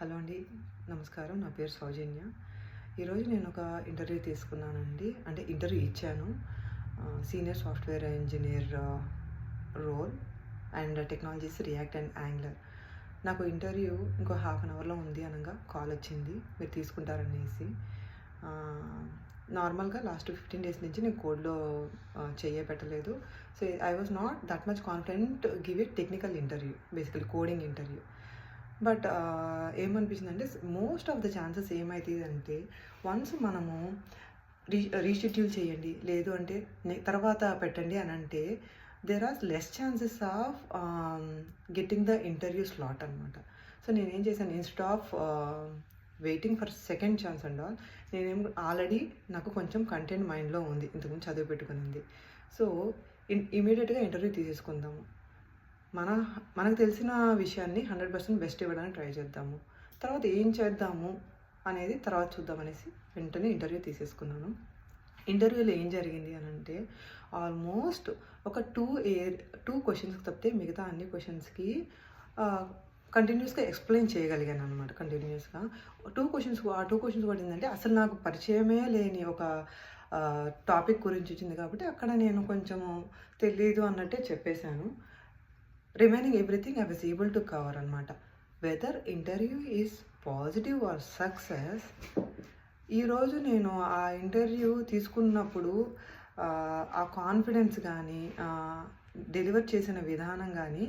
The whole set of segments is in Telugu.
హలో అండి, నమస్కారం. నా పేరు సౌజన్య. ఈరోజు నేను ఒక ఇంటర్వ్యూ తీసుకున్నానండి. అంటే ఇంటర్వ్యూ ఇచ్చాను. Senior software engineer role and technologies React and Angular. నాకు ఇంటర్వ్యూ ఇంకో హాఫ్ అన్ అవర్లో ఉంది అనగా కాల్ వచ్చింది, మీరు తీసుకుంటారనేసి. నార్మల్గా లాస్ట్ 15 days నుంచి నేను కోడ్లో చెయ్యే పెట్టలేదు. So I was not that much confident give a technical interview, basically coding interview. But ఏమనిపించిందంటే మోస్ట్ ఆఫ్ ద ఛాన్సెస్ ఏమవుతుందంటే వన్స్ మనము రీషెడ్యూల్ చేయండి, లేదు అంటే తర్వాత పెట్టండి అని అంటే there are less chances of getting the interview slot అనమాట. సో నేనేం చేశాను, instead of waiting for second chance and all, నేనేం ఆల్రెడీ నాకు కొంచెం కంటెంట్ మైండ్లో ఉంది, ఇంతకుముందు చదివి పెట్టుకునింది. సో ఇమీడియట్గా ఇంటర్వ్యూ తీసేసుకుందాము. మనకు తెలిసిన విషయాన్ని 100% బెస్ట్ ఇవ్వడానికి ట్రై చేద్దాము. తర్వాత ఏం చేద్దాము అనేది తర్వాత చూద్దామనేసి వెంటనే ఇంటర్వ్యూ తీసేసుకున్నాను. ఇంటర్వ్యూలో ఏం జరిగింది అని అంటే ఆల్మోస్ట్ ఒక టూ క్వశ్చన్స్కి తప్పితే మిగతా అన్ని క్వశ్చన్స్కి కంటిన్యూస్గా ఎక్స్ప్లెయిన్ చేయగలిగాను అనమాట. కంటిన్యూస్గా ఆ టూ క్వశ్చన్స్ కూడా ఏంటంటే అసలు నాకు పరిచయమే లేని ఒక టాపిక్ గురించి వచ్చింది కాబట్టి అక్కడ నేను కొంచెము తెలీదు అన్నట్టే చెప్పేశాను. Remaining everything I was able to cover అనమాట. Whether interview is positive or success, ఈరోజు నేను ఆ ఇంటర్వ్యూ తీసుకున్నప్పుడు ఆ కాన్ఫిడెన్స్ కానీ డెలివర్ చేసిన విధానం కానీ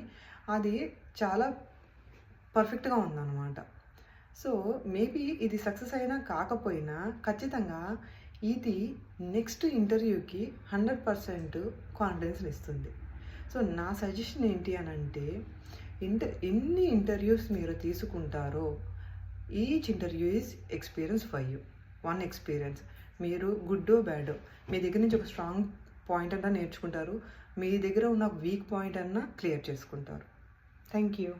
అది చాలా పర్ఫెక్ట్గా ఉందన్నమాట. సో మేబీ ఇది సక్సెస్ అయినా కాకపోయినా ఖచ్చితంగా ఇది నెక్స్ట్ ఇంటర్వ్యూకి 100% కాన్ఫిడెన్స్ని ఇస్తుంది. సో నా సజెషన్ ఏంటి అని అంటే ఎన్ని ఇంటర్వ్యూస్ మీరు తీసుకుంటారో each interview is experience for you. One experience. మీరు గుడ్డో బ్యాడో మీ దగ్గర నుంచి ఒక స్ట్రాంగ్ పాయింట్ అన్నా నేర్చుకుంటారు, మీ దగ్గర ఉన్న వీక్ పాయింట్ అన్నా క్లియర్ చేసుకుంటారు. Thank you.